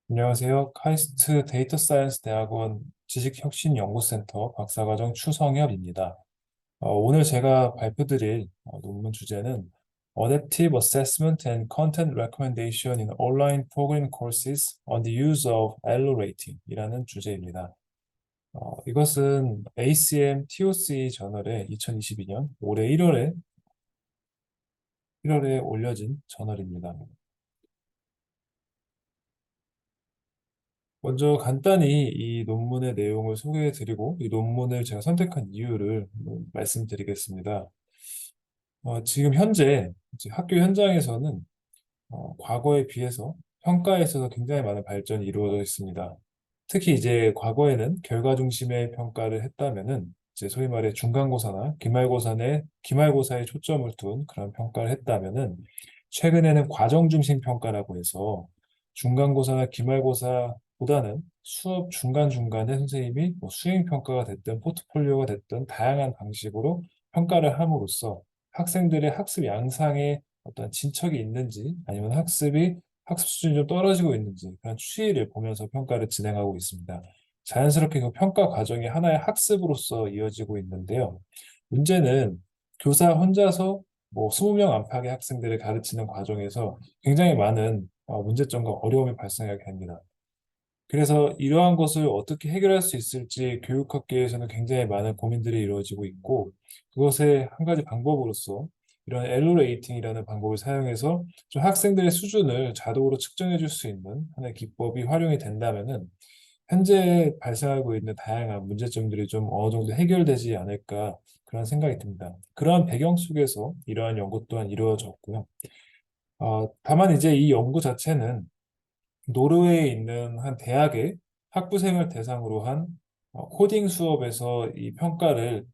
안녕하세요. 카이스트 데이터 사이언스 대학원 지식혁신연구센터 박사과정 추성엽입니다. 오늘 제가 발표드릴 논문 주제는 Adaptive Assessment and Content Recommendation in Online Programming Courses on the Use of Elo Rating 이라는 주제입니다. 이것은 ACM TOC 저널에 2022년 올해 1월에 올려진 저널입니다. 먼저 간단히 이 논문의 내용을 소개해드리고 이 논문을 제가 선택한 이유를 말씀드리겠습니다. 지금 현재 이제 학교 현장에서는 과거에 비해서 평가에 있어서 굉장히 많은 발전이 이루어져 있습니다. 특히 이제 과거에는 결과 중심의 평가를 했다면은 이제 소위 말해 중간고사나 기말고사에 초점을 둔 그런 평가를 했다면은 최근에는 과정 중심 평가라고 해서 중간고사나 기말고사보다는 수업 중간중간에 선생님이 뭐 수행 평가가 됐든 포트폴리오가 됐든 다양한 방식으로 평가를 함으로써 학생들의 학습 양상에 어떤 진척이 있는지 아니면 학습 수준이 좀 떨어지고 있는지 그런 추이를 보면서 평가를 진행하고 있습니다. 자연스럽게 그 평가 과정이 하나의 학습으로서 이어지고 있는데요. 문제는 교사 혼자서 뭐 20명 안팎의 학생들을 가르치는 과정에서 굉장히 많은 문제점과 어려움이 발생하게 됩니다. 그래서 이러한 것을 어떻게 해결할 수 있을지 교육학계에서는 굉장히 많은 고민들이 이루어지고 있고 그것의 한 가지 방법으로서 이런 엘로 레이팅이라는 방법을 사용해서 좀 학생들의 수준을 자동으로 측정해 줄 수 있는 하나의 기법이 활용이 된다면은 현재 발생하고 있는 다양한 문제점들이 좀 어느 정도 해결되지 않을까 그런 생각이 듭니다. 그러한 배경 속에서 이러한 연구 또한 이루어졌고요. 다만 이제 이 연구 자체는 노르웨이에 있는 한 대학의 학부생을 대상으로 한 코딩 수업에서 이 평가를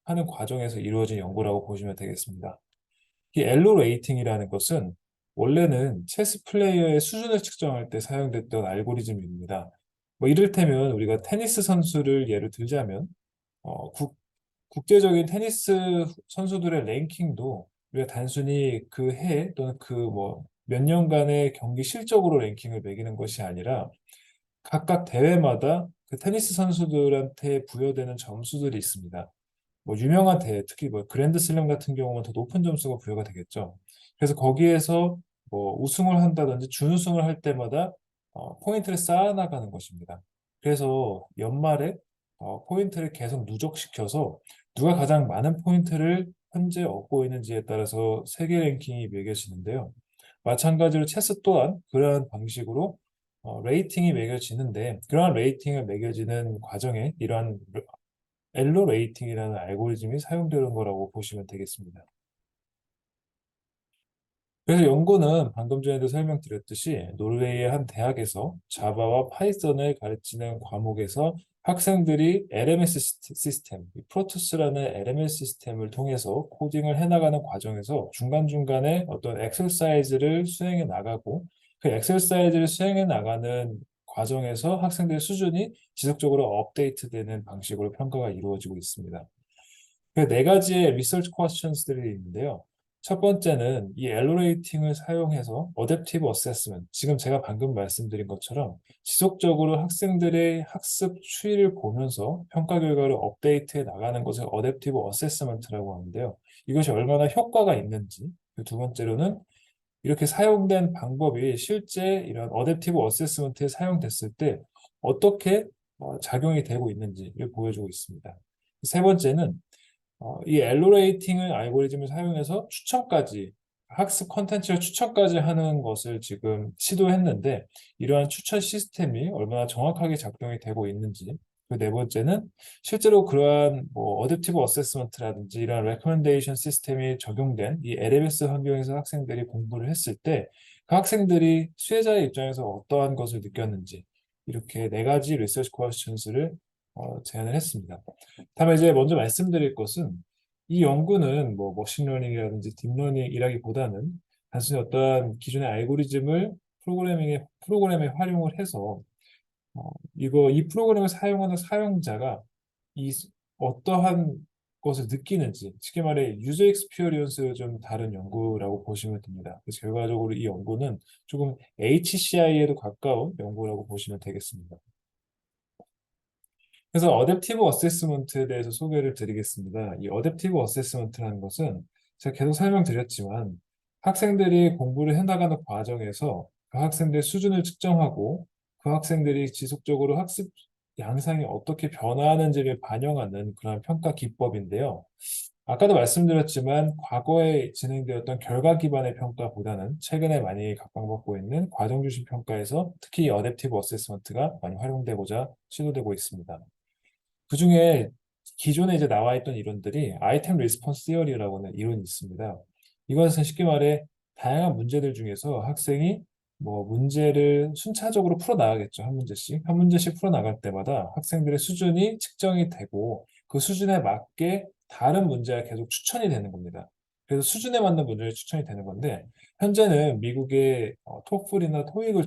하는 과정에서 이루어진 연구라고 보시면 되겠습니다. 이 엘로 레이팅이라는 것은 원래는 체스 플레이어의 수준을 측정할 때 사용됐던 알고리즘입니다. 뭐 이를테면 우리가 테니스 선수를 예를 들자면 어, 국, 국제적인 테니스 선수들의 랭킹도 우리가 단순히 그 해 또는 그 뭐 몇 년간의 경기 실적으로 랭킹을 매기는 것이 아니라 각각 대회마다 그 테니스 선수들한테 부여되는 점수들이 있습니다. 뭐 유명한 대회, 특히 뭐 그랜드슬램 같은 경우는 더 높은 점수가 부여가 되겠죠. 그래서 거기에서 뭐 우승을 한다든지 준우승을 할 때마다 포인트를 쌓아나가는 것입니다. 그래서 연말에 포인트를 계속 누적시켜서 누가 가장 많은 포인트를 현재 얻고 있는지에 따라서 세계 랭킹이 매겨지는데요. 마찬가지로 체스 또한 그러한 방식으로 레이팅이 매겨지는데 그러한 레이팅을 매겨지는 과정에 이러한 엘로 레이팅이라는 알고리즘이 사용되는 거라고 보시면 되겠습니다. 그래서 연구는 방금 전에도 설명드렸듯이 노르웨이의 한 대학에서 자바와 파이썬을 가르치는 과목에서 학생들이 LMS 시스템, 프로토스라는 LMS 시스템을 통해서 코딩을 해나가는 과정에서 중간중간에 어떤 엑서사이즈를 수행해 나가고 그 엑서사이즈를 수행해 나가는 과정에서 학생들의 수준이 지속적으로 업데이트되는 방식으로 평가가 이루어지고 있습니다. 그 네 가지의 리서치 퀘스천들이 있는데요. 첫 번째는 이 엘로레이팅을 사용해서 어댑티브 어세스먼트, 지금 제가 방금 말씀드린 것처럼 지속적으로 학생들의 학습 추이를 보면서 평가 결과를 업데이트해 나가는 것을 어댑티브 어세스먼트라고 하는데요. 이것이 얼마나 효과가 있는지, 그 두 번째로는 이렇게 사용된 방법이 실제 이런 어댑티브 어세스먼트에 사용됐을 때 어떻게 작용이 되고 있는지를 보여주고 있습니다. 세 번째는 이 엘로레이팅을 알고리즘을 사용해서 추천까지 학습 컨텐츠를 추천까지 하는 것을 지금 시도했는데 이러한 추천 시스템이 얼마나 정확하게 작동이 되고 있는지 그 네 번째는 실제로 그러한 뭐 어댑티브 어세스먼트라든지 이런 레코멘데이션 시스템이 적용된 이 LMS 환경에서 학생들이 공부를 했을 때 그 학생들이 수혜자의 입장에서 어떠한 것을 느꼈는지 이렇게 네 가지 리서치 퀘스천스를 제안을 했습니다. 다만 이제 먼저 말씀드릴 것은 이 연구는 뭐 머신러닝이라든지 딥러닝이라기보다는 단순히 어떠한 기존의 알고리즘을 프로그램에 활용을 해서 이 프로그램을 사용하는 사용자가 이 어떠한 것을 느끼는지, 쉽게 말해 유저 익스피리언스가 좀 다른 연구라고 보시면 됩니다. 그래서 결과적으로 이 연구는 조금 HCI에도 가까운 연구라고 보시면 되겠습니다. 그래서 어댑티브 어세스먼트에 대해서 소개를 드리겠습니다. 이 어댑티브 어세스먼트라는 것은 제가 계속 설명드렸지만 학생들이 공부를 해나가는 과정에서 그 학생들의 수준을 측정하고 그 학생들이 지속적으로 학습 양상이 어떻게 변화하는지를 반영하는 그런 평가 기법인데요. 아까도 말씀드렸지만 과거에 진행되었던 결과 기반의 평가보다는 최근에 많이 각광받고 있는 과정 중심 평가에서 특히 어댑티브 어세스먼트가 많이 활용되고자 시도되고 있습니다. 그중에 기존에 이제 나와 있던 이론들이 아이템 리스폰스 시어리라고는 이론이 있습니다. 이것은 쉽게 말해 다양한 문제들 중에서 학생이 뭐 문제를 순차적으로 풀어 나가겠죠. 한 문제씩 풀어 나갈 때마다 학생들의 수준이 측정이 되고 그 수준에 맞게 다른 문제가 계속 추천이 되는 겁니다. 그래서 수준에 맞는 문제를 추천이 되는 건데 현재는 미국의 토플이나 토익을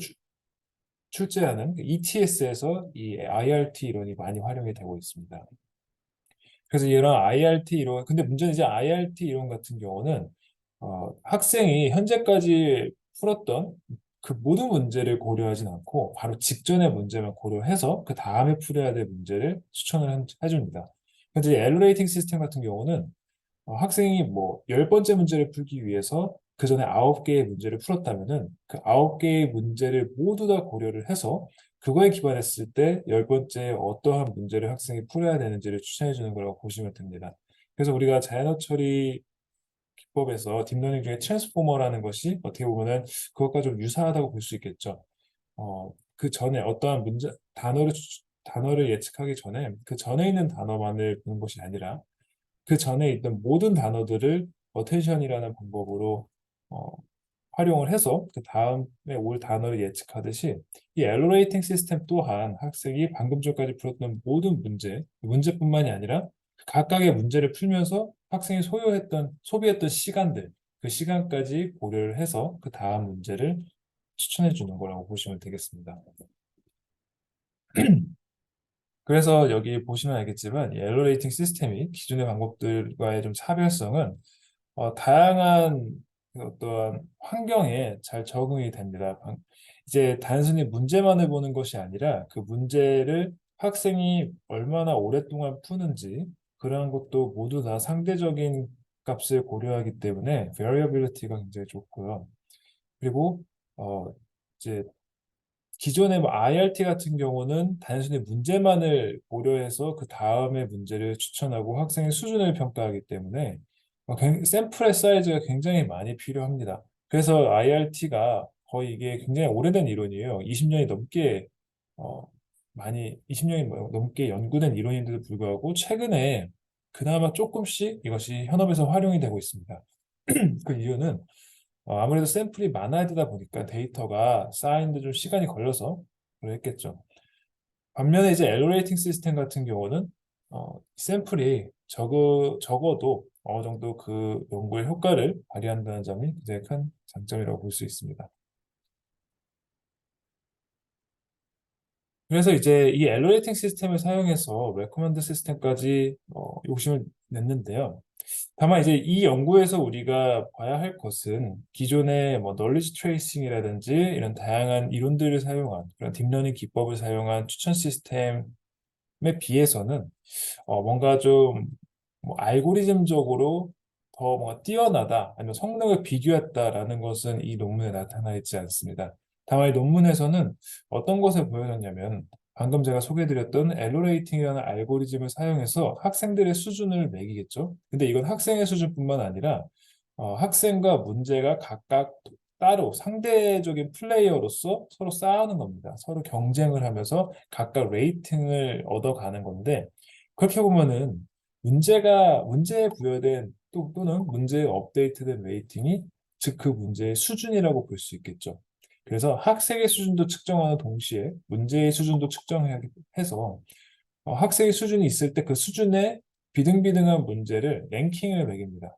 출제하는 ETS에서 이 IRT 이론이 많이 활용이 되고 있습니다. 그래서 이런 IRT 이론, 근데 문제는 이제 IRT 이론 같은 경우는 학생이 현재까지 풀었던 그 모든 문제를 고려하진 않고 바로 직전의 문제만 고려해서 그 다음에 풀어야 될 문제를 추천을 해줍니다. 근데 엘로레이팅 시스템 같은 경우는 학생이 뭐 10번째 문제를 풀기 위해서 그 전에 9개의 문제를 풀었다면은 그 9개의 문제를 모두 다 고려를 해서 그거에 기반했을 때 10번째 어떠한 문제를 학생이 풀어야 되는지를 추천해 주는 거라고 보시면 됩니다. 그래서 우리가 자연어 처리 기법에서 딥러닝 중에 트랜스포머라는 것이 어떻게 보면은 그것과 좀 유사하다고 볼 수 있겠죠. 그 전에 어떠한 단어를 예측하기 전에 그 전에 있는 단어만을 보는 것이 아니라 그 전에 있던 모든 단어들을 어텐션이라는 방법으로 어, 활용을 해서 그 다음에 올 단어를 예측하듯이 이 엘로레이팅 시스템 또한 학생이 방금 전까지 풀었던 모든 문제뿐만이 아니라 각각의 문제를 풀면서 학생이 소비했던 시간들, 그 시간까지 고려를 해서 그 다음 문제를 추천해 주는 거라고 보시면 되겠습니다. 그래서 여기 보시면 알겠지만 이 엘로레이팅 시스템이 기존의 방법들과의 좀 차별성은 다양한 어떤 환경에 잘 적응이 됩니다. 이제 단순히 문제만을 보는 것이 아니라 그 문제를 학생이 얼마나 오랫동안 푸는지 그런 것도 모두 다 상대적인 값을 고려하기 때문에 variability가 굉장히 좋고요. 그리고 어, 이제 기존의 뭐 IRT 같은 경우는 단순히 문제만을 고려해서 그 다음에 문제를 추천하고 학생의 수준을 평가하기 때문에 샘플의 사이즈가 굉장히 많이 필요합니다. 그래서 IRT가 거의 이게 굉장히 오래된 이론이에요. 20년이 넘게 어, 20년이 넘게 연구된 이론인데도 불구하고 최근에 그나마 조금씩 이것이 현업에서 활용이 되고 있습니다. 그 이유는 아무래도 샘플이 많아야 되다 보니까 데이터가 쌓이는데 좀 시간이 걸려서 그랬겠죠. 반면에 이제 엘로레이팅 시스템 같은 경우는 샘플이 적어도 어느 정도 그 연구의 효과를 발휘한다는 점이 굉장히 큰 장점이라고 볼 수 있습니다. 그래서 이제 이 엘로레이팅 시스템을 사용해서 레코멘드 시스템까지 욕심을 냈는데요. 다만 이제 이 연구에서 우리가 봐야 할 것은 기존의 뭐 널리지 트레이싱이라든지 이런 다양한 이론들을 사용한 그런 딥러닝 기법을 사용한 추천 시스템에 비해서는 뭔가 좀뭐 알고리즘적으로 더 뭔가 뛰어나다 아니면 성능을 비교했다라는 것은 이 논문에 나타나 있지 않습니다. 다만 이 논문에서는 어떤 것을 보여줬냐면 방금 제가 소개해드렸던 엘로레이팅이라는 알고리즘을 사용해서 학생들의 수준을 매기겠죠. 근데 이건 학생의 수준뿐만 아니라 학생과 문제가 각각 따로 상대적인 플레이어로서 서로 싸우는 겁니다. 서로 경쟁을 하면서 각각 레이팅을 얻어가는 건데 그렇게 보면은 문제에 부여된 또는 문제에 업데이트된 레이팅이 즉 그 문제의 수준이라고 볼 수 있겠죠. 그래서 학생의 수준도 측정하는 동시에 문제의 수준도 측정해서 학생의 수준이 있을 때 그 수준에 비등비등한 문제를 랭킹을 매깁니다.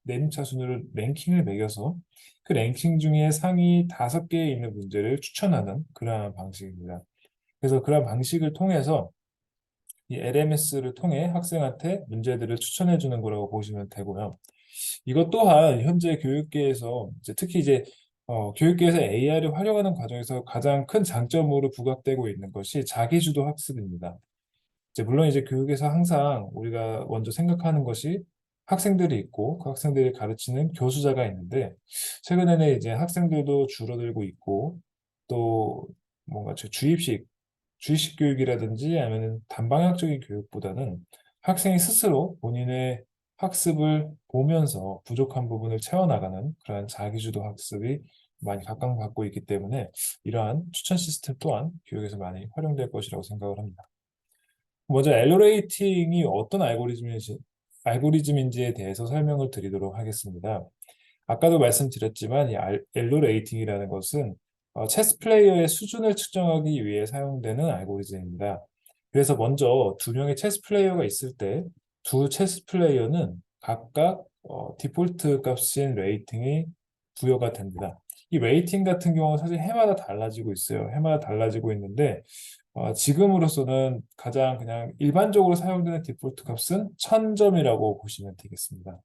내림차 순으로 랭킹을 매겨서 그 랭킹 중에 상위 5개에 있는 문제를 추천하는 그러한 방식입니다. 그래서 그런 방식을 통해서 이 LMS를 통해 학생한테 문제들을 추천해 주는 거라고 보시면 되고요. 이것 또한 현재 교육계에서 특히 이제 교육계에서 AI를 활용하는 과정에서 가장 큰 장점으로 부각되고 있는 것이 자기주도 학습입니다. 이제 물론 이제 교육에서 항상 우리가 먼저 생각하는 것이 학생들이 있고 그 학생들이 가르치는 교수자가 있는데 최근에는 이제 학생들도 줄어들고 있고 또 뭔가 주입식 교육이라든지 아니면 단방향적인 교육보다는 학생이 스스로 본인의 학습을 보면서 부족한 부분을 채워나가는 그러한 자기주도 학습이 많이 각광받고 있기 때문에 이러한 추천 시스템 또한 교육에서 많이 활용될 것이라고 생각을 합니다. 먼저 엘로레이팅이 어떤 알고리즘인지에 대해서 설명을 드리도록 하겠습니다. 아까도 말씀드렸지만 이 엘로 레이팅이라는 것은 체스 플레이어의 수준을 측정하기 위해 사용되는 알고리즘입니다. 그래서 먼저 두 명의 체스 플레이어가 있을 때 두 체스 플레이어는 각각 디폴트 값인 레이팅이 부여가 됩니다. 이 레이팅 같은 경우는 사실 해마다 달라지고 있어요. 해마다 달라지고 있는데 지금으로서는 가장 그냥 일반적으로 사용되는 디폴트 값은 1000점이라고 보시면 되겠습니다.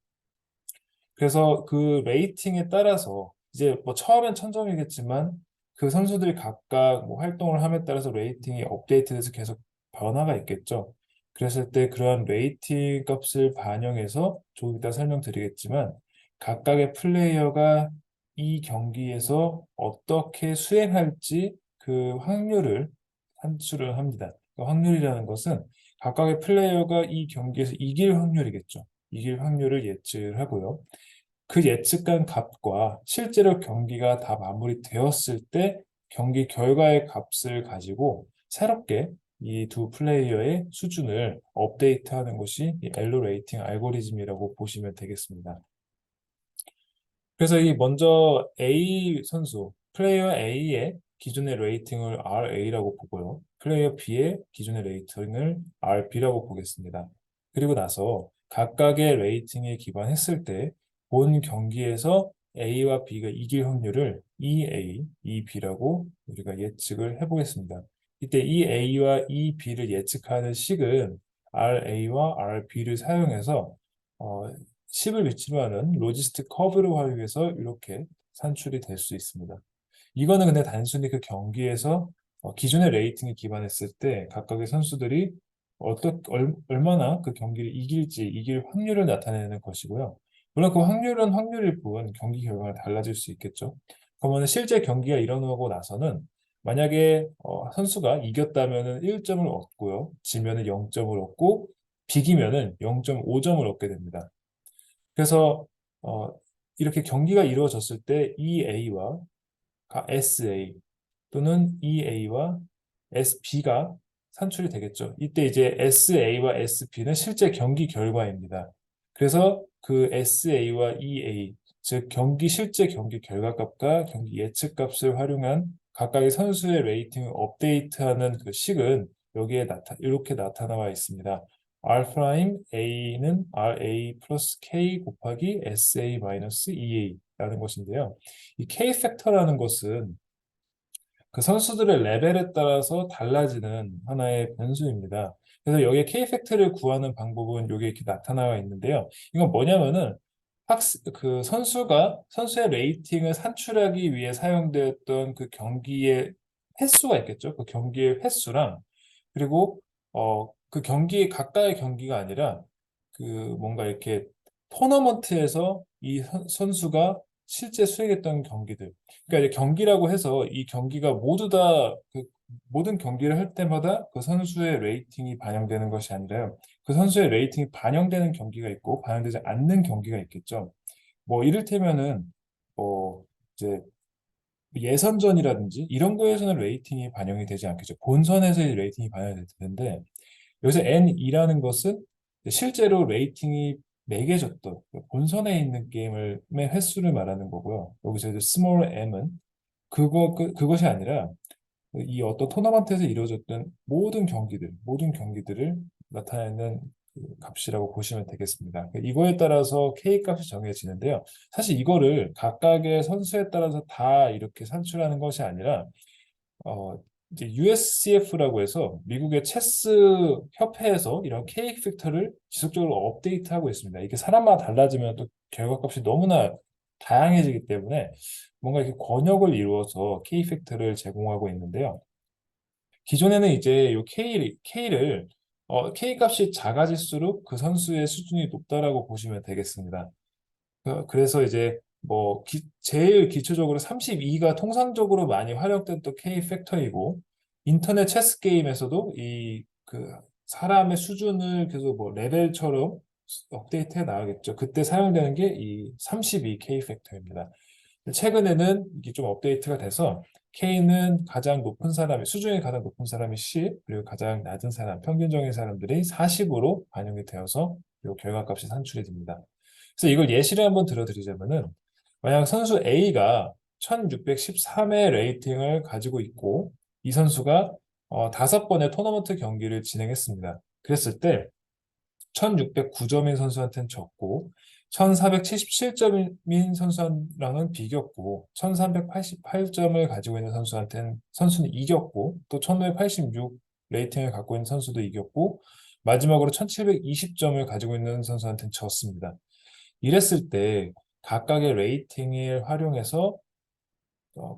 그래서 그 레이팅에 따라서 이제 뭐 처음엔 1000점이겠지만 그 선수들이 각각 뭐 활동을 함에 따라서 레이팅이 업데이트돼서 계속 변화가 있겠죠. 그랬을 때 그러한 레이팅 값을 반영해서 조금 이따 설명드리겠지만 각각의 플레이어가 이 경기에서 어떻게 수행할지 그 확률을 산출을 합니다. 그 확률이라는 것은 각각의 플레이어가 이 경기에서 이길 확률이겠죠. 이길 확률을 예측을 하고요. 그 예측한 값과 실제로 경기가 다 마무리되었을 때 경기 결과의 값을 가지고 새롭게 이 두 플레이어의 수준을 업데이트하는 것이 이 엘로 레이팅 알고리즘이라고 보시면 되겠습니다. 그래서 이 먼저 A 선수, 플레이어 A의 기준의 레이팅을 RA라고 보고요. 플레이어 B의 기준의 레이팅을 RB라고 보겠습니다. 그리고 나서 각각의 레이팅에 기반했을 때 본 경기에서 A와 B가 이길 확률을 EA, EB라고 우리가 예측을 해보겠습니다. 이때 EA와 EB를 예측하는 식은 RA와 RB를 사용해서 어, 10을 위치로 하는 로지스틱 커브를 활용해서 이렇게 산출이 될 수 있습니다. 이거는 근데 단순히 그 경기에서 기존의 레이팅에 기반했을 때 각각의 선수들이 얼마나 그 경기를 이길 확률을 나타내는 것이고요. 물론 그 확률은 확률일 뿐 경기 결과가 달라질 수 있겠죠. 그러면 실제 경기가 일어나고 나서는 만약에 선수가 이겼다면 1점을 얻고요. 지면은 0점을 얻고 비기면은 0.5점을 얻게 됩니다. 그래서 어, 이렇게 경기가 이루어졌을 때 EA와 SA 또는 EA와 SB가 산출이 되겠죠. 이때 이제 SA와 SB는 실제 경기 결과입니다. 그래서 그 SA와 EA, 즉 실제 경기 결과값과 경기 예측값을 활용한 각각의 선수의 레이팅을 업데이트하는 그 식은 여기에 이렇게 나타나와 있습니다. R'A는 RA 플러스 K 곱하기 SA 마이너스 EA라는 것인데요. 이 K 팩터라는 것은 그 선수들의 레벨에 따라서 달라지는 하나의 변수입니다. 그래서 여기에 K 팩터를 구하는 방법은 여기 이렇게 나타나와 있는데요. 이건 뭐냐면은 그 선수의 레이팅을 산출하기 위해 사용되었던 그 경기의 횟수가 있겠죠. 그 경기의 횟수랑 그리고 그 가까이 경기가 아니라 그 뭔가 이렇게 토너먼트에서 이 선수가 실제 수행했던 경기들. 그러니까 이제 경기라고 해서 이 경기가 모두 다 모든 경기를 할 때마다 그 선수의 레이팅이 반영되는 것이 아니라요. 그 선수의 레이팅이 반영되는 경기가 있고 반영되지 않는 경기가 있겠죠. 뭐 이를테면은 뭐 이제 예선전이라든지 이런 거에서는 레이팅이 반영이 되지 않겠죠. 본선에서의 레이팅이 반영이 될 텐데 여기서 N2라는 것은 실제로 레이팅이 매겨졌던 본선에 있는 게임의 횟수를 말하는 거고요. 여기서 이제 small m은 그것이 아니라 이 어떤 토너먼트에서 이루어졌던 모든 경기들을 나타내는 그 값이라고 보시면 되겠습니다. 이거에 따라서 K 값이 정해지는데요. 사실 이거를 각각의 선수에 따라서 다 이렇게 산출하는 것이 아니라 이제 USCF라고 해서 미국의 체스 협회에서 이런 K 팩터를 지속적으로 업데이트하고 있습니다. 이게 사람마다 달라지면 또 결과값이 너무나 다양해지기 때문에 뭔가 이렇게 권역을 이루어서 K 팩터를 제공하고 있는데요. 기존에는 이제 요 K를 K 값이 작아질수록 그 선수의 수준이 높다라고 보시면 되겠습니다. 그래서 이제 뭐 제일 기초적으로 32가 통상적으로 많이 활용된 또 K 팩터이고 인터넷 체스 게임에서도 이 그 사람의 수준을 계속 뭐 레벨처럼 업데이트해 나가겠죠. 그때 사용되는 게 이 32 K 팩터입니다. 최근에는 이게 좀 업데이트가 돼서 K는 가장 높은 사람이 수준이 가장 높은 사람이 10, 그리고 가장 낮은 사람, 평균적인 사람들이 40으로 반영이 되어서 이 결과값이 산출이 됩니다. 그래서 이걸 예시를 한번 들어드리자면은 만약 선수 A가 1613의 레이팅을 가지고 있고 이 선수가 5번의 토너먼트 경기를 진행했습니다. 그랬을 때 1609점인 선수한테는 졌고 1477점인 선수랑은 비겼고 1388점을 가지고 있는 선수는 이겼고 또 1586 레이팅을 갖고 있는 선수도 이겼고 마지막으로 1720점을 가지고 있는 선수한테는 졌습니다. 이랬을 때 각각의 레이팅을 활용해서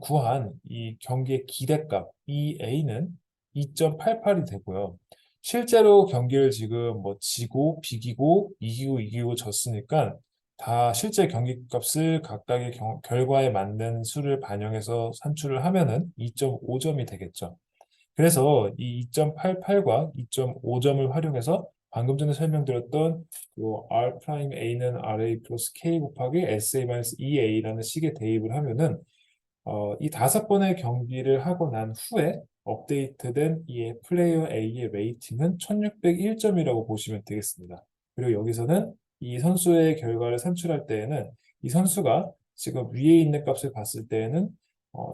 구한 이 경기의 기대값 EA는 2.88이 되고요. 실제로 경기를 지금 뭐 지고 비기고 이기고 졌으니까 다 실제 경기 값을 각각의 결과에 맞는 수를 반영해서 산출을 하면은 2.5점이 되겠죠. 그래서 이 2.88과 2.5점을 활용해서 방금 전에 설명드렸던 그 R 프라임 A는 RA 플러스 K 곱하기 SA 마이너스 EA라는 식에 대입을 하면은 이 5번의 경기를 하고 난 후에 업데이트된 이 플레이어 A의 레이팅은 1601점이라고 보시면 되겠습니다. 그리고 여기서는 이 선수의 결과를 산출할 때에는 이 선수가 지금 위에 있는 값을 봤을 때에는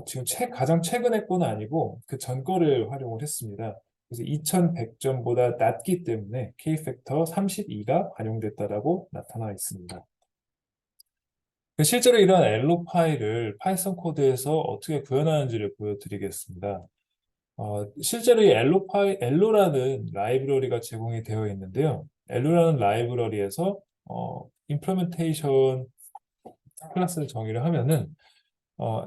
지금 가장 최근의 거는 아니고 그 전 거를 활용을 했습니다. 그래서 2100점보다 낮기 때문에 K팩터 32가 반영됐다라고 나타나 있습니다. 실제로 이런 엘로 파일을 파이썬 코드에서 어떻게 구현하는지를 보여드리겠습니다. 실제로 이 엘로라는 라이브러리가 제공이 되어 있는데요. 엘로라는 라이브러리에서 implementation 클래스를 정의를 하면은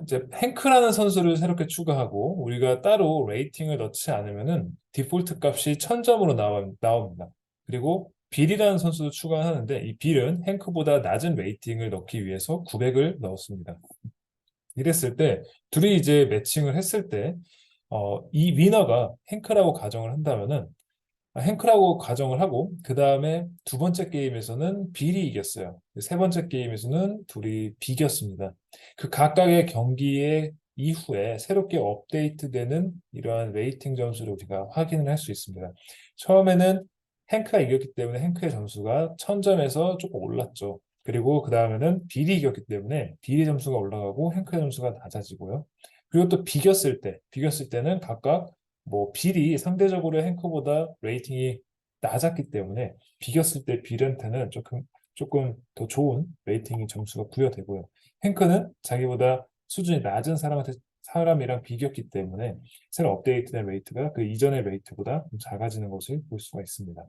이제 행크라는 선수를 새롭게 추가하고 우리가 따로 레이팅을 넣지 않으면은 디폴트 값이 1000점으로 나옵니다. 그리고 빌이라는 선수도 추가하는데 이 빌은 행크보다 낮은 레이팅을 넣기 위해서 900을 넣었습니다. 이랬을 때 둘이 이제 매칭을 했을 때 이 위너가 행크라고 가정을 한다면은 행크라고 가정을 하고 그 다음에 두 번째 게임에서는 빌이 이겼어요. 세 번째 게임에서는 둘이 비겼습니다. 그 각각의 경기의 이후에 새롭게 업데이트되는 이러한 레이팅 점수를 우리가 확인을 할 수 있습니다. 처음에는 행크가 이겼기 때문에 행크의 점수가 1000점에서 조금 올랐죠. 그리고 그 다음에는 빌이 이겼기 때문에 빌의 점수가 올라가고 행크의 점수가 낮아지고요. 그리고 또 비겼을 때는 각각 뭐 빌이 상대적으로 행커보다 레이팅이 낮았기 때문에 비겼을 때 빌한테는 조금 더 좋은 레이팅이 점수가 부여되고요. 행커는 자기보다 수준이 낮은 사람이랑 비겼기 때문에 새로 업데이트된 레이트가 그 이전의 레이트보다 좀 작아지는 것을 볼 수가 있습니다.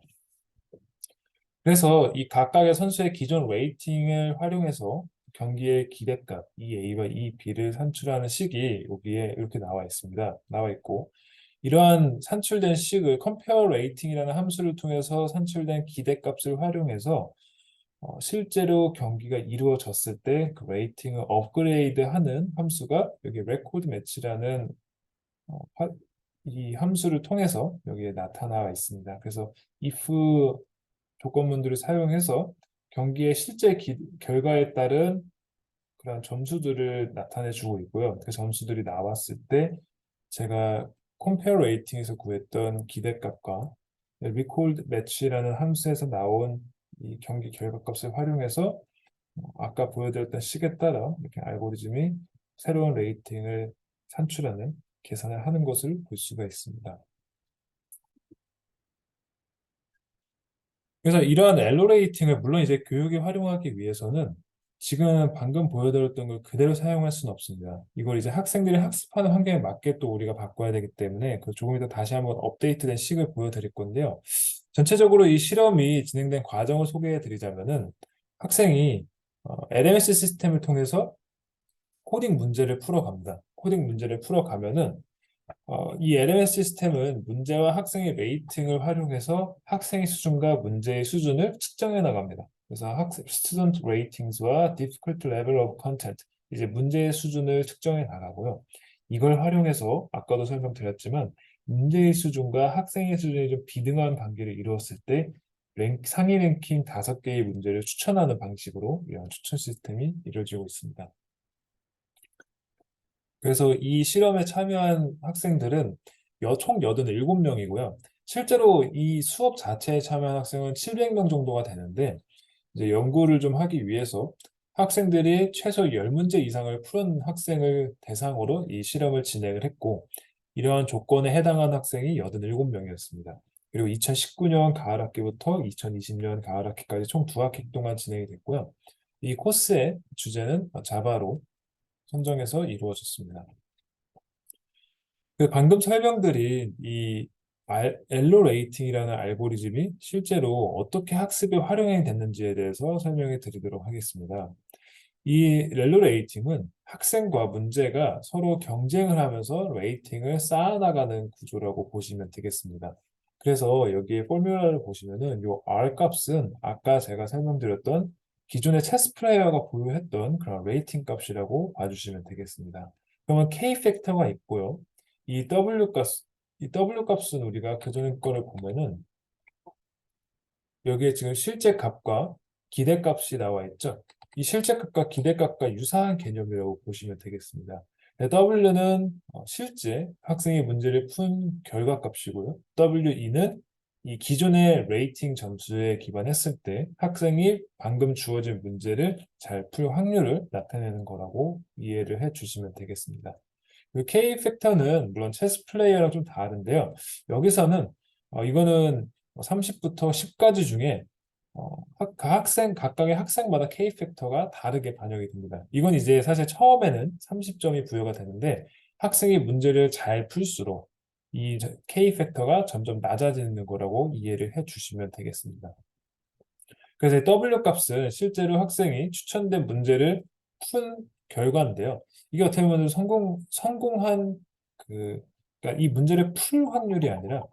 그래서 이 각각의 선수의 기존 레이팅을 활용해서 경기의 기대값 EA와 EB를 산출하는 식이 여기에 이렇게 나와 있습니다. 나와 있고 이러한 산출된 식을 컴페어 레이팅이라는 함수를 통해서 산출된 기대값을 활용해서 실제로 경기가 이루어졌을 때 그 레이팅을 업그레이드하는 함수가 여기 레코드 매치라는 어, 화- 이 함수를 통해서 여기에 나타나 있습니다. 그래서 if 조건문들을 사용해서 경기의 실제 결과에 따른 그런 점수들을 나타내 주고 있고요. 그 점수들이 나왔을 때 제가 컴페어 레이팅에서 구했던 기대값과 리콜드 매치라는 함수에서 나온 이 경기 결과값을 활용해서 아까 보여드렸던 식에 따라 이렇게 알고리즘이 새로운 레이팅을 산출하는 계산을 하는 것을 볼 수가 있습니다. 그래서 이러한 엘로 레이팅을 물론 이제 교육에 활용하기 위해서는 지금 방금 보여드렸던 걸 그대로 사용할 수는 없습니다. 이걸 이제 학생들이 학습하는 환경에 맞게 또 우리가 바꿔야 되기 때문에 그 조금 이따 다시 한번 업데이트된 식을 보여드릴 건데요. 전체적으로 이 실험이 진행된 과정을 소개해 드리자면은 학생이 LMS 시스템을 통해서 코딩 문제를 풀어갑니다. 코딩 문제를 풀어가면은 이 LMS 시스템은 문제와 학생의 레이팅을 활용해서 학생의 수준과 문제의 수준을 측정해 나갑니다. 그래서 student ratings와 difficult level of content, 이제 문제의 수준을 측정해 나가고요. 이걸 활용해서 아까도 설명드렸지만 문제의 수준과 학생의 수준이 좀 비등한 관계를 이루었을 때 상위 랭킹 5개의 문제를 추천하는 방식으로 이런 추천 시스템이 이루어지고 있습니다. 그래서 이 실험에 참여한 학생들은 총 87명이고요. 실제로 이 수업 자체에 참여한 학생은 700명 정도가 되는데 이제 연구를 좀 하기 위해서 학생들이 최소 10문제 이상을 푸는 학생을 대상으로 이 실험을 진행을 했고 이러한 조건에 해당한 학생이 87명이었습니다. 그리고 2019년 가을 학기부터 2020년 가을 학기까지 총 2학기 동안 진행이 됐고요. 이 코스의 주제는 자바로 선정해서 이루어졌습니다. 그 방금 설명드린 이 엘로 레이팅이라는 알고리즘이 실제로 어떻게 학습에 활용이 됐는지에 대해서 설명해 드리도록 하겠습니다. 이 렐로 레이팅은 학생과 문제가 서로 경쟁을 하면서 레이팅을 쌓아나가는 구조라고 보시면 되겠습니다. 그래서 여기에 포뮬러를 보시면은 이 R 값은 아까 제가 설명드렸던 기존의 체스 플레이어가 보유했던 그런 레이팅 값이라고 봐주시면 되겠습니다. 그러면 K 팩터가 있고요. 이 W 값은 우리가 교전의 거를 보면은 여기에 지금 실제값과 기대값이 나와 있죠. 이 실제값과 기대값과 유사한 개념이라고 보시면 되겠습니다. W는 실제 학생이 문제를 푼 결과값이고요. W2는 이 기존의 레이팅 점수에 기반했을 때 학생이 방금 주어진 문제를 잘 풀 확률을 나타내는 거라고 이해를 해 주시면 되겠습니다. 그 K 팩터는 물론 체스 플레이어랑 좀 다른데요. 여기서는 이거는 30부터 10까지 중에 각각의 학생마다 K 팩터가 다르게 반영이 됩니다. 이건 이제 사실 처음에는 30점이 부여가 되는데 학생이 문제를 잘 풀수록 이 K 팩터가 점점 낮아지는 거라고 이해를 해 주시면 되겠습니다. 그래서 이 W 값은 실제로 학생이 추천된 문제를 푼 결과인데요. 이게 어떻게 보면 성공한 그러니까 이 문제를 풀 확률이 아니라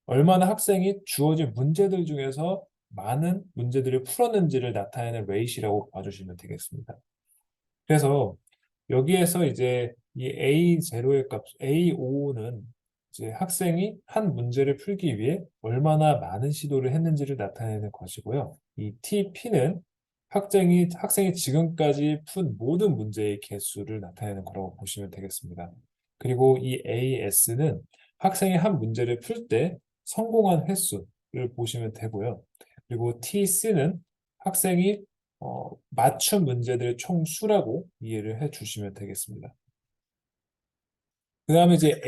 얼마나 학생이 주어진 문제들 중에서 많은 문제들을 풀었는지를 나타내는 레이시라고 봐주시면 되겠습니다. 그래서 여기에서 이제 이 A0의 값, A5는 이제 학생이 한 문제를 풀기 위해 얼마나 많은 시도를 했는지를 나타내는 것이고요. 이 TP는 학생이 지금까지 푼 모든 문제의 개수를 나타내는 거라고 보시면 되겠습니다. 그리고 이 AS는 학생이 한 문제를 풀 때 성공한 횟수를 보시면 되고요. 그리고 TC는 학생이 맞춤 문제들의 총수라고 이해를 해 주시면 되겠습니다. 그 다음에 이제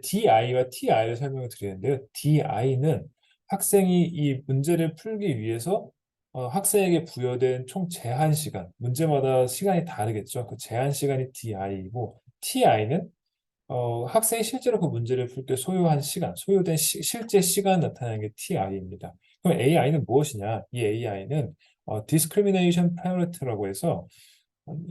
DI와 TI를 설명을 드리는데요. DI는 학생이 이 문제를 풀기 위해서 학생에게 부여된 총 제한 시간, 문제마다 시간이 다르겠죠. 그 제한 시간이 DI이고, TI는 학생이 실제로 그 문제를 풀 때 소요한 시간, 소요된 실제 시간 나타내는 게 TI입니다. 그럼 AI는 무엇이냐? 이 AI는 discrimination parite라고 해서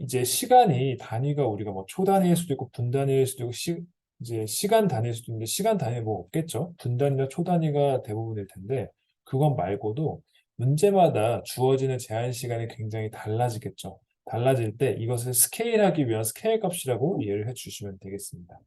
이제 시간이 단위가 우리가 뭐 초 단위일 수도 있고 분 단위일 수도 있고 이제 시간 단위일 수도 있는데 시간 단위 뭐 없겠죠? 분 단위나 초 단위가 대부분일 텐데 그건 말고도 문제마다 주어지는 제한 시간이 굉장히 달라지겠죠. 달라질 때 이것을 스케일하기 위한 스케일 값이라고 이해를 해주시면 되겠습니다.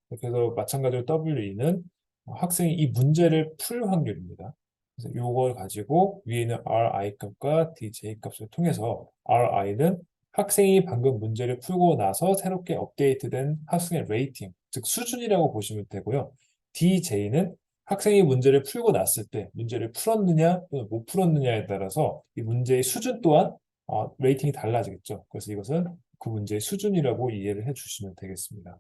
그래서 마찬가지로 W는 학생이 이 문제를 풀 확률입니다. 그래서 이걸 가지고 위에는 RI 값과 DJ 값을 통해서 RI는 학생이 방금 문제를 풀고 나서 새롭게 업데이트된 학생의 레이팅, 즉 수준이라고 보시면 되고요. DJ는 학생이 문제를 풀고 났을 때 문제를 풀었느냐 또는 못 풀었느냐에 따라서 이 문제의 수준 또한 레이팅이 달라지겠죠. 그래서 이것은 그 문제의 수준이라고 이해를 해주시면 되겠습니다.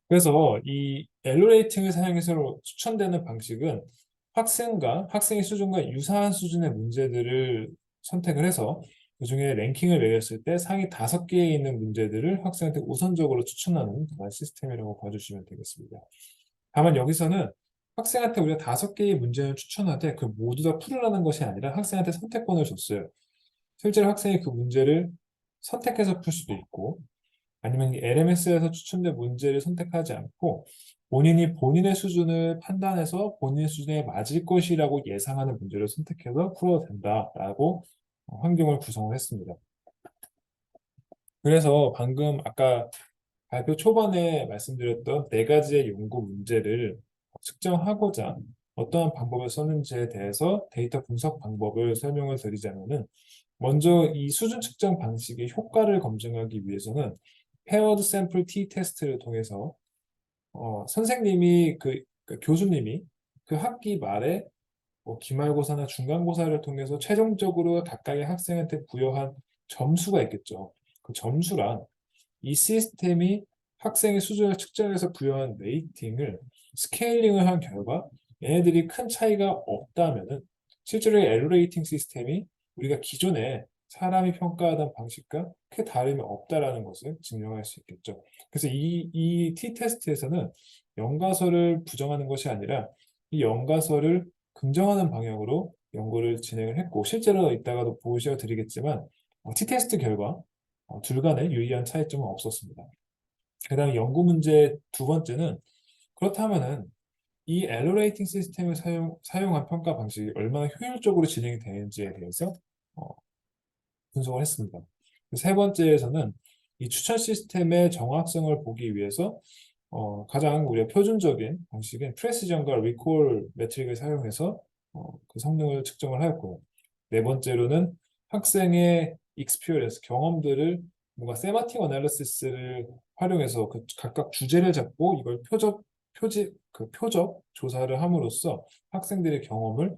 그래서 이 엘로레이팅을 사용해서 추천되는 방식은 학생의 수준과 유사한 수준의 문제들을 선택을 해서 그중에 랭킹을 매겼을 때 상위 5개에 있는 문제들을 학생한테 우선적으로 추천하는 그런 시스템이라고 봐주시면 되겠습니다. 다만 여기서는 학생한테 우리가 5개의 문제를 추천하되 그 모두 다 풀으라는 것이 아니라 학생한테 선택권을 줬어요. 실제로 학생이 그 문제를 선택해서 풀 수도 있고 아니면 LMS에서 추천된 문제를 선택하지 않고 본인이 본인의 수준을 판단해서 본인 수준에 맞을 것이라고 예상하는 문제를 선택해서 풀어도 된다라고 환경을 구성을 했습니다. 그래서 방금 아까 발표 초반에 말씀드렸던 4가지의 연구 문제를 측정하고자 어떠한 방법을 썼는지에 대해서 데이터 분석 방법을 설명을 드리자면은 먼저 이 수준 측정 방식의 효과를 검증하기 위해서는 paired sample t-테스트를 통해서 선생님이 그 교수님이 그 학기 말에 뭐 기말고사나 중간고사를 통해서 최종적으로 각각의 학생한테 부여한 점수가 있겠죠. 그 점수랑 이 시스템이 학생의 수준을 측정해서 부여한 레이팅을 스케일링을 한 결과 얘네들이 큰 차이가 없다면은 실제로 L 레이팅 시스템이 우리가 기존에 사람이 평가하던 방식과 크게 다름이 없다라는 것을 증명할 수 있겠죠. 그래서 이 T-테스트에서는 연가설을 부정하는 것이 아니라 이 연가설을 긍정하는 방향으로 연구를 진행을 했고 실제로 이따가도 보셔드리겠지만 T-테스트 결과 둘 간에 유의한 차이점은 없었습니다. 그 다음에 연구 문제 두 번째는 그렇다면은 이 엘로레이팅 시스템을 사용한 평가 방식이 얼마나 효율적으로 진행이 되는지에 대해서 어, 분석을 했습니다. 세 번째에서는 이 추천 시스템의 정확성을 보기 위해서 가장 우리가 표준적인 방식인 프레시전과 리콜 매트릭을 사용해서 그 성능을 측정을 하였고요. 네 번째로는 학생의 익스피리언스, 경험들을 뭔가 세마틱 어널리시스를 활용해서 그 각각 주제를 잡고 이걸 표적 조사를 함으로써 학생들의 경험을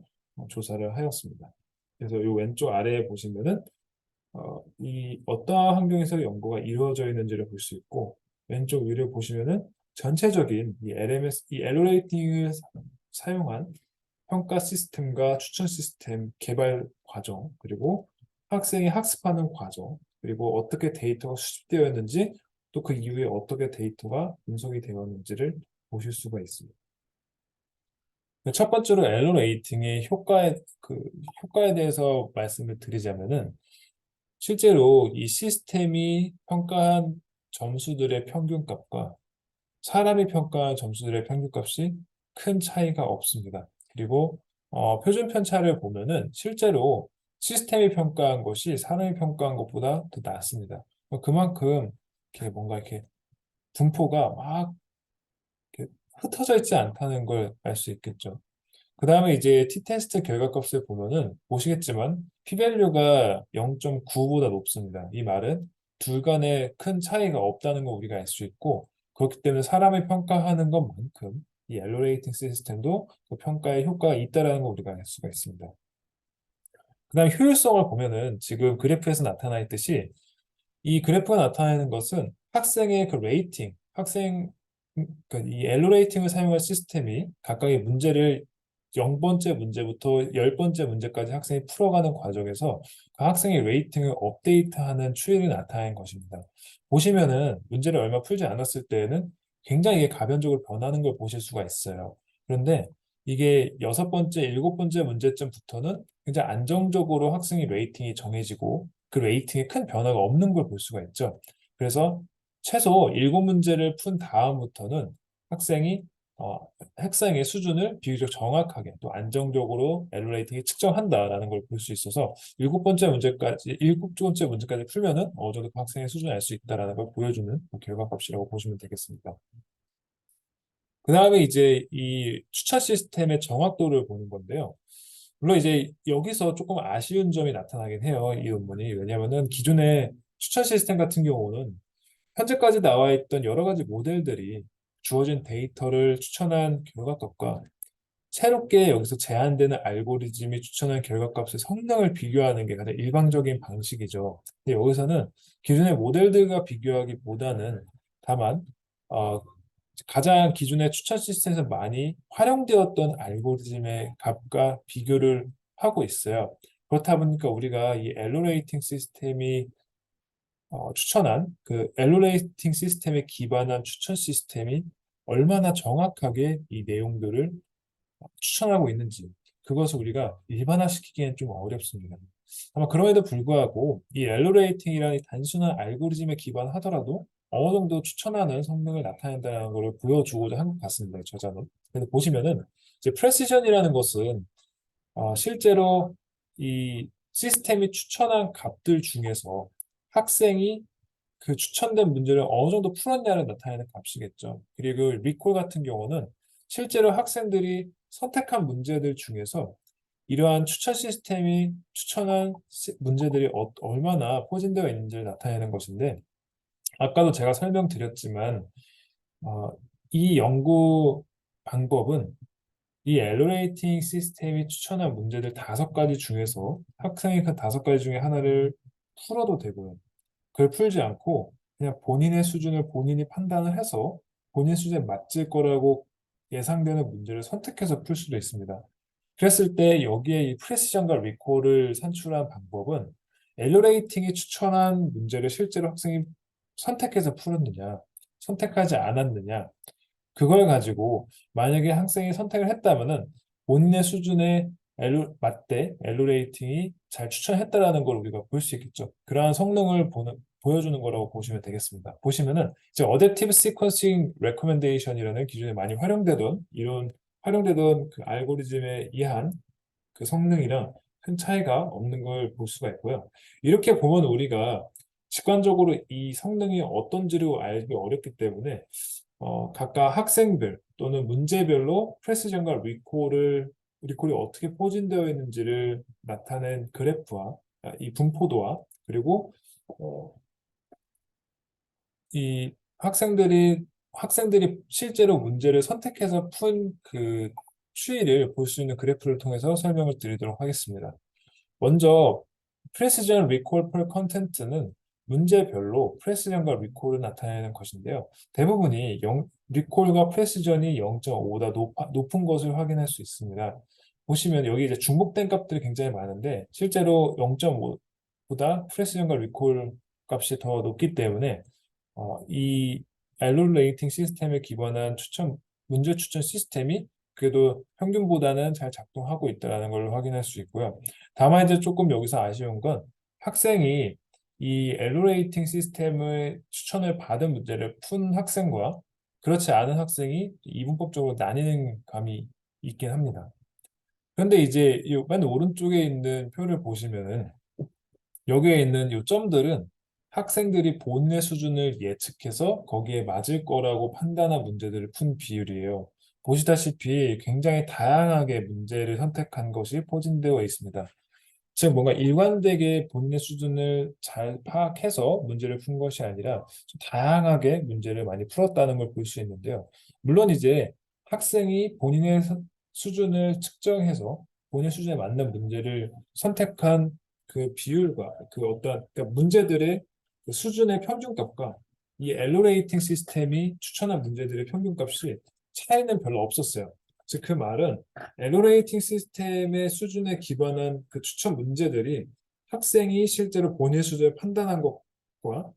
조사를 하였습니다. 그래서 이 왼쪽 아래에 보시면은 이 어떠한 환경에서 연구가 이루어져 있는지를 볼 수 있고 왼쪽 위를 보시면은 전체적인 이 LMS, 이 엘로레이팅을 사용한 평가 시스템과 추천 시스템 개발 과정 그리고 학생이 학습하는 과정 그리고 어떻게 데이터가 수집되어 있는지 또 그 이후에 어떻게 데이터가 분석이 되었는지를 보실 수가 있습니다. 첫 번째로 엘로레이팅의 효과에 대해서 말씀을 드리자면은 실제로 이 시스템이 평가한 점수들의 평균값과 사람이 평가한 점수들의 평균값이 큰 차이가 없습니다. 그리고 표준 편차를 보면은 실제로 시스템이 평가한 것이 사람이 평가한 것보다 더 낮습니다. 그만큼 이렇게 뭔가 이렇게 분포가 막 이렇게 흩어져 있지 않다는 걸 알 수 있겠죠. 그 다음에 이제 t-테스트 결과값을 보면은 보시겠지만 p-value가 0.9보다 높습니다. 이 말은 둘 간에 큰 차이가 없다는 걸 우리가 알 수 있고 그렇기 때문에 사람이 평가하는 것만큼 이 엘로레이팅 시스템도 그 평가에 효과가 있다는 걸 우리가 알 수가 있습니다. 그 다음에 효율성을 보면은 지금 그래프에서 나타나 있듯이 이 그래프가 나타내는 것은 학생의 그 레이팅, 이 엘로 레이팅을 사용한 시스템이 각각의 문제를 0번째 문제부터 10번째 문제까지 학생이 풀어가는 과정에서 그 학생의 레이팅을 업데이트하는 추이를 나타낸 것입니다. 보시면은 문제를 얼마 풀지 않았을 때에는 굉장히 이게 가변적으로 변하는 걸 보실 수가 있어요. 그런데 이게 6번째, 7번째 문제점부터는 굉장히 안정적으로 학생의 레이팅이 정해지고 그 레이팅에 큰 변화가 없는 걸 볼 수가 있죠. 그래서 최소 7문제를 푼 다음부터는 학생이 학생의 수준을 비교적 정확하게 또 안정적으로 엘로 레이팅이 측정한다라는 걸 볼 수 있어서 7번째 문제까지 풀면은 어느 정도 그 학생의 수준을 알 수 있다라는 걸 보여주는 결과값이라고 보시면 되겠습니다. 그 다음에 이제 이 추천 시스템의 정확도를 보는 건데요. 물론 이제 여기서 조금 아쉬운 점이 나타나긴 해요. 이 논문이. 왜냐하면은 기존의 추천 시스템 같은 경우는 현재까지 나와 있던 여러 가지 모델들이 주어진 데이터를 추천한 결과값과 새롭게 여기서 제한되는 알고리즘이 추천한 결과값의 성능을 비교하는 게 가장 일반적인 방식이죠. 근데 여기서는 기존의 모델들과 비교하기보다는 다만 어, 가장 기존의 추천 시스템에서 많이 활용되었던 알고리즘의 값과 비교를 하고 있어요. 그렇다 보니까 우리가 이 엘로 레이팅 시스템이 추천한 그 엘로 레이팅 시스템에 기반한 추천 시스템이 얼마나 정확하게 이 내용들을 추천하고 있는지 그것을 우리가 일반화시키기엔 좀 어렵습니다. 아마 그럼에도 불구하고 이 엘로 레이팅이라는 이 단순한 알고리즘에 기반하더라도 어느 정도 추천하는 성능을 나타낸다는 것을 보여주고자 한 것 같습니다. 저자는. 근데 보시면은 이제 프레시전이라는 것은 실제로 이 시스템이 추천한 값들 중에서 학생이 그 추천된 문제를 어느 정도 풀었냐를 나타내는 값이겠죠. 그리고 리콜 같은 경우는 실제로 학생들이 선택한 문제들 중에서 이러한 추천 시스템이 추천한 문제들이 얼마나 포진되어 있는지를 나타내는 것인데, 아까도 제가 설명드렸지만, 어, 이 연구 방법은 이 엘로레이팅 시스템이 추천한 문제들 5가지 중에서 학생이 그 5가지 중에 하나를 풀어도 되고요. 그걸 풀지 않고 그냥 본인의 수준을 본인이 판단을 해서 본인 수준에 맞을 거라고 예상되는 문제를 선택해서 풀 수도 있습니다. 그랬을 때 여기에 이 프레시전과 리콜을 산출한 방법은 엘로레이팅이 추천한 문제를 실제로 학생이 선택해서 풀었느냐, 선택하지 않았느냐, 그걸 가지고 만약에 학생이 선택을 했다면은 본인의 수준에 맞대 엘로 레이팅이 잘 추천했다라는 걸 우리가 볼 수 있겠죠. 그러한 성능을 보여주는 거라고 보시면 되겠습니다. 보시면은 이제 어댑티브 시퀀싱 레코멘데이션이라는 기존에 많이 활용되던 이런 활용되던 그 알고리즘에 의한 그 성능이랑 큰 차이가 없는 걸 볼 수가 있고요. 이렇게 보면 우리가 직관적으로 이 성능이 어떤지를 알기 어렵기 때문에 각각 학생들 또는 문제별로 프레시전과 리콜이 어떻게 포진되어 있는지를 나타낸 그래프와 이 분포도와 그리고 어, 이 학생들이 실제로 문제를 선택해서 푼 그 추이를 볼 수 있는 그래프를 통해서 설명을 드리도록 하겠습니다. 먼저 프레시전 리콜 펄 컨텐트는 문제별로 프레시전과 리콜을 나타내는 것인데요. 대부분이 리콜과 프레시전이 0.5보다 높은 것을 확인할 수 있습니다. 보시면 여기 이제 중복된 값들이 굉장히 많은데 실제로 0.5보다 프레시전과 리콜 값이 더 높기 때문에 이 엘로 레이팅 시스템에 기반한 문제 추천 시스템이 그래도 평균보다는 잘 작동하고 있다는 걸 확인할 수 있고요. 다만 이제 조금 여기서 아쉬운 건 학생이 이 엘로 레이팅 시스템의 추천을 받은 문제를 푼 학생과 그렇지 않은 학생이 이분법적으로 나뉘는 감이 있긴 합니다. 그런데 이제 맨 오른쪽에 있는 표를 보시면은 여기에 있는 이 점들은 학생들이 본인의 수준을 예측해서 거기에 맞을 거라고 판단한 문제들을 푼 비율이에요. 보시다시피 굉장히 다양하게 문제를 선택한 것이 포진되어 있습니다. 즉 뭔가 일관되게 본인의 수준을 잘 파악해서 문제를 푼 것이 아니라 좀 다양하게 문제를 많이 풀었다는 걸 볼 수 있는데요. 물론 이제 학생이 본인의 수준을 측정해서 본인 수준에 맞는 문제를 선택한 그 비율과 그 어떤 그러니까 문제들의 그 수준의 평균값과 이 엘로레이팅 시스템이 추천한 문제들의 평균값이 차이는 별로 없었어요. 즉 그 말은 엘로레이팅 시스템의 수준에 기반한 그 추천 문제들이 학생이 실제로 본인 수준을 판단한 것과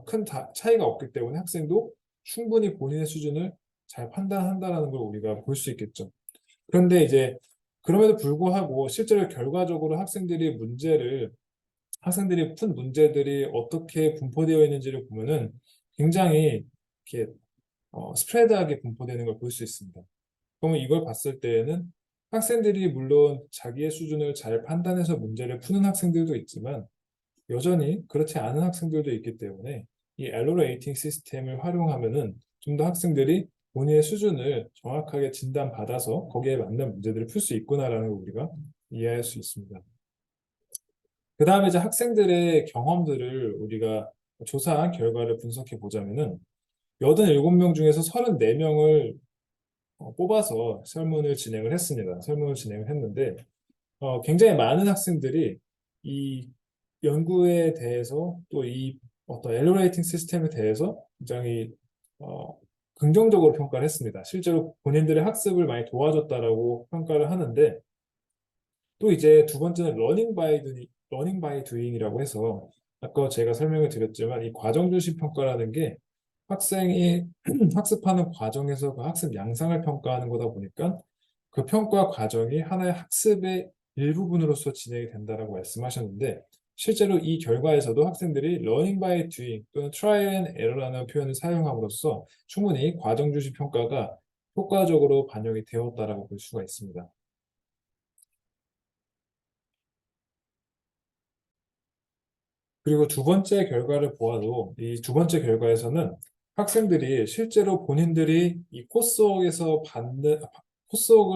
큰 차이가 없기 때문에 학생도 충분히 본인의 수준을 잘 판단한다는 걸 우리가 볼 수 있겠죠. 그런데 이제 그럼에도 불구하고 실제로 결과적으로 학생들이 푼 문제들이 어떻게 분포되어 있는지를 보면은 굉장히 이렇게 스프레드하게 분포되는 걸 볼 수 있습니다. 그러면 이걸 봤을 때에는 학생들이 물론 자기의 수준을 잘 판단해서 문제를 푸는 학생들도 있지만 여전히 그렇지 않은 학생들도 있기 때문에 이 엘로 레이팅 시스템을 활용하면은 좀 더 학생들이 본인의 수준을 정확하게 진단받아서 거기에 맞는 문제들을 풀 수 있구나라는 걸 우리가 이해할 수 있습니다. 그 다음에 이제 학생들의 경험들을 우리가 조사한 결과를 분석해 보자면은 87명 중에서 34명을 뽑아서 설문을 진행을 했는데, 굉장히 많은 학생들이 이 연구에 대해서 또 이 어떤 엘로레이팅 시스템에 대해서 굉장히 어, 긍정적으로 평가를 했습니다. 실제로 본인들의 학습을 많이 도와줬다라고 평가를 하는데, 또 이제 두 번째는 러닝 바이 두잉이라고 해서 아까 제가 설명을 드렸지만 이 과정 중심 평가라는 게 학생이 학습하는 과정에서 그 학습 양상을 평가하는 거다 보니까 그 평가 과정이 하나의 학습의 일부분으로서 진행이 된다라고 말씀하셨는데 실제로 이 결과에서도 학생들이 learning by doing 또는 try and error라는 표현을 사용함으로써 충분히 과정 중심 평가가 효과적으로 반영이 되었다라고 볼 수가 있습니다. 그리고 두 번째 결과를 보아도 이 두 번째 결과에서는 학생들이 실제로 본인들이 이 코스웍을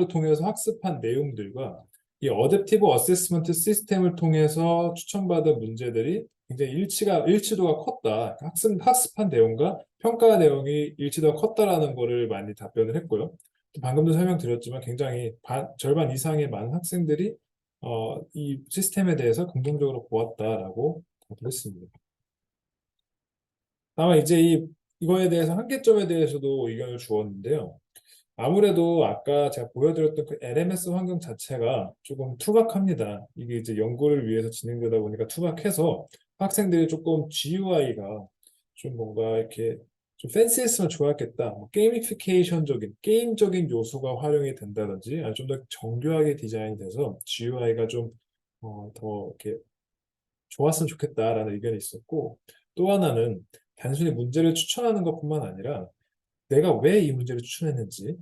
통해서 학습한 내용들과 이 어댑티브 어세스먼트 시스템을 통해서 추천받은 문제들이 굉장히 일치도가 컸다. 그러니까 학습한 내용과 평가 내용이 일치도가 컸다라는 거를 많이 답변을 했고요. 또 방금도 설명드렸지만 굉장히 절반 이상의 많은 학생들이 이 시스템에 대해서 긍정적으로 보았다라고 그랬습니다. 다만 이제 이거에 대해서 한계점에 대해서도 의견을 주었는데요. 아무래도 아까 제가 보여드렸던 그 LMS 환경 자체가 조금 투박합니다. 이게 이제 연구를 위해서 진행되다 보니까 투박해서 학생들이 조금 GUI가 좀 뭔가 이렇게 좀 팬시했으면 좋았겠다. 뭐 게이미피케이션적인 게임적인 요소가 활용이 된다든지 아니 좀 더 정교하게 디자인이 돼서 GUI가 좀 더 이렇게 좋았으면 좋겠다라는 의견이 있었고 또 하나는 단순히 문제를 추천하는 것뿐만 아니라 내가 왜 이 문제를 추천했는지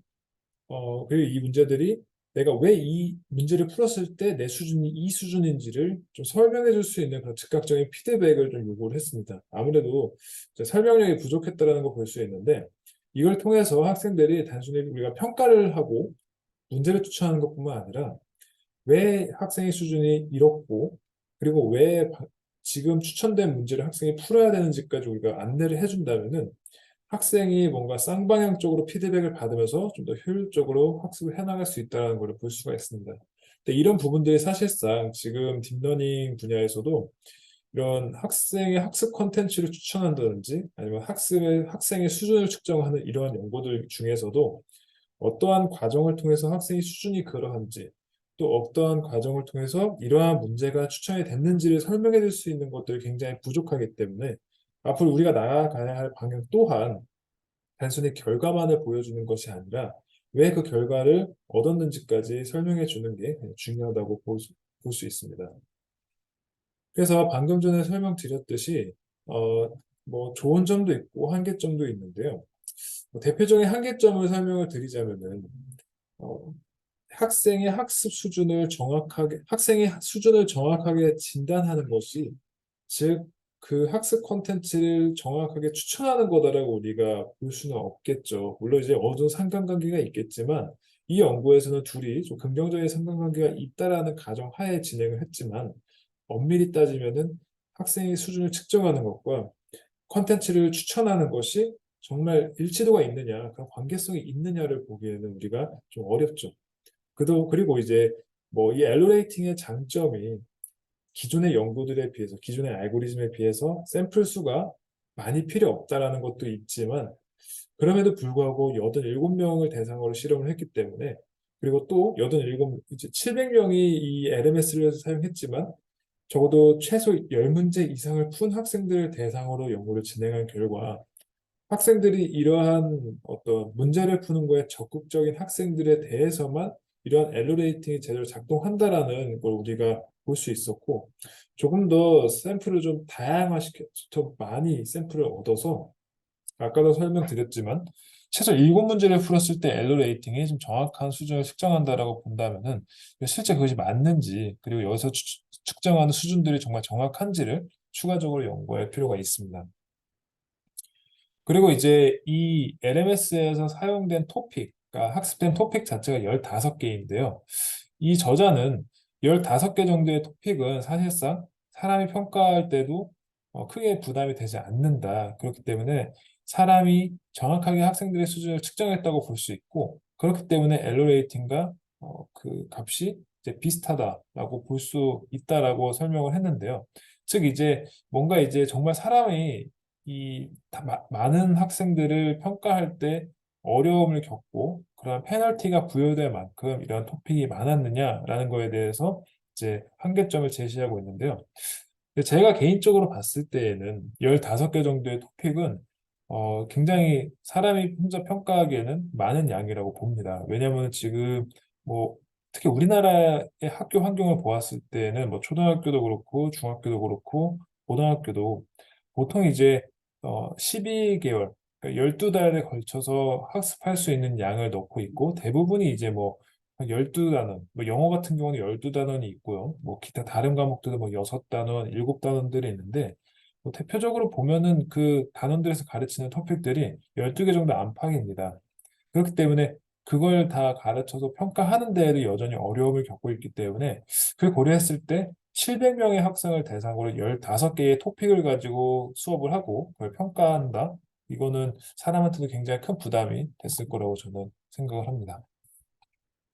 그리고 이 문제들이 내가 왜 이 문제를 풀었을 때 내 수준이 이 수준인지를 좀 설명해 줄 수 있는 그런 즉각적인 피드백을 좀 요구를 했습니다. 아무래도 이제 설명력이 부족했다라는 걸 볼 수 있는데 이걸 통해서 학생들이 단순히 우리가 평가를 하고 문제를 추천하는 것뿐만 아니라 왜 학생의 수준이 이렇고 그리고 왜 지금 추천된 문제를 학생이 풀어야 되는지까지 우리가 안내를 해준다면은 학생이 뭔가 쌍방향적으로 피드백을 받으면서 좀 더 효율적으로 학습을 해나갈 수 있다는 걸 볼 수가 있습니다. 근데 이런 부분들이 사실상 지금 딥러닝 분야에서도 이런 학생의 학습 콘텐츠를 추천한다든지 아니면 학생의 수준을 측정하는 이러한 연구들 중에서도 어떠한 과정을 통해서 학생의 수준이 그러한지 또 어떠한 과정을 통해서 이러한 문제가 추천이 됐는지를 설명해 줄 수 있는 것들이 굉장히 부족하기 때문에 앞으로 우리가 나아가야 할 방향 또한 단순히 결과만을 보여주는 것이 아니라 왜 그 결과를 얻었는지까지 설명해 주는 게 중요하다고 볼 수 있습니다. 그래서 방금 전에 설명드렸듯이 어, 뭐 좋은 점도 있고 한계점도 있는데요. 대표적인 한계점을 설명을 드리자면은 어, 학생의 수준을 정확하게 진단하는 것이, 즉, 그 학습 콘텐츠를 정확하게 추천하는 거다라고 우리가 볼 수는 없겠죠. 물론 이제 어느 정도 상관관계가 있겠지만, 이 연구에서는 둘이 좀 긍정적인 상관관계가 있다라는 가정하에 진행을 했지만, 엄밀히 따지면은 학생의 수준을 측정하는 것과 콘텐츠를 추천하는 것이 정말 일치도가 있느냐, 그런 관계성이 있느냐를 보기에는 우리가 좀 어렵죠. 그리고 이제 뭐 이 엘로레이팅의 장점이 기존의 연구들에 비해서, 기존의 알고리즘에 비해서 샘플 수가 많이 필요 없다라는 것도 있지만, 그럼에도 불구하고 87명을 대상으로 실험을 했기 때문에, 그리고 또 87, 이제 700명이 이 LMS를 사용했지만, 적어도 최소 10문제 이상을 푼 학생들을 대상으로 연구를 진행한 결과, 학생들이 이러한 어떤 문제를 푸는 거에 적극적인 학생들에 대해서만 이러한 엘로레이팅이 제대로 작동한다라는 걸 우리가 볼 수 있었고 조금 더 샘플을 좀 더 많이 샘플을 얻어서 아까도 설명드렸지만 최소 7문제를 풀었을 때 엘로레이팅이 좀 정확한 수준을 측정한다라고 본다면은 실제 그것이 맞는지 그리고 여기서 측정하는 수준들이 정말 정확한지를 추가적으로 연구할 필요가 있습니다. 그리고 이제 이 LMS에서 사용된 토픽, 그러니까 학습된 토픽 자체가 15개인데요. 이 저자는 15개 정도의 토픽은 사실상 사람이 평가할 때도 크게 부담이 되지 않는다. 그렇기 때문에 사람이 정확하게 학생들의 수준을 측정했다고 볼 수 있고, 그렇기 때문에 엘로 레이팅과 그 값이 이제 비슷하다라고 볼 수 있다라고 설명을 했는데요. 즉 이제 뭔가 이제 정말 사람이 많은 학생들을 평가할 때 어려움을 겪고 그런 페널티가 부여될 만큼 이런 토픽이 많았느냐라는 거에 대해서 이제 한계점을 제시하고 있는데요. 근데 제가 개인적으로 봤을 때에는 15개 정도의 토픽은 굉장히 사람이 혼자 평가하기에는 많은 양이라고 봅니다. 왜냐하면 지금 뭐 특히 우리나라의 학교 환경을 보았을 때는 뭐 초등학교도 그렇고 중학교도 그렇고 고등학교도 보통 이제 12개월, 그러니까 12달에 걸쳐서 학습할 수 있는 양을 넣고 있고 대부분이 이제 뭐 12단원, 뭐 영어 같은 경우는 12단원이 있고요. 뭐 기타 다른 과목들도 뭐 6단원, 7단원들이 있는데 뭐 대표적으로 보면은 그 단원들에서 가르치는 토픽들이 12개 정도 안팎입니다. 그렇기 때문에 그걸 다 가르쳐서 평가하는 데에도 여전히 어려움을 겪고 있기 때문에 그걸 고려했을 때 700명의 학생을 대상으로 15개의 토픽을 가지고 수업을 하고 그걸 평가한다. 이거는 사람한테도 굉장히 큰 부담이 됐을 거라고 저는 생각을 합니다.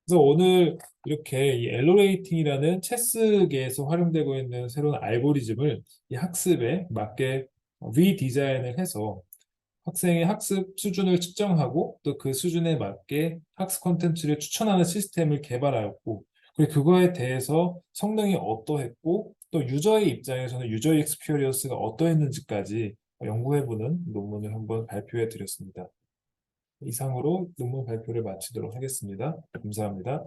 그래서 오늘 이렇게 이 엘로레이팅이라는 체스계에서 활용되고 있는 새로운 알고리즘을 이 학습에 맞게 리디자인을 해서 학생의 학습 수준을 측정하고 또 그 수준에 맞게 학습 콘텐츠를 추천하는 시스템을 개발하였고 그리고 그거에 대해서 성능이 어떠했고 또 유저의 입장에서는 유저 익스피리언스가 어떠했는지까지 연구해보는 논문을 한번 발표해 드렸습니다. 이상으로 논문 발표를 마치도록 하겠습니다. 감사합니다.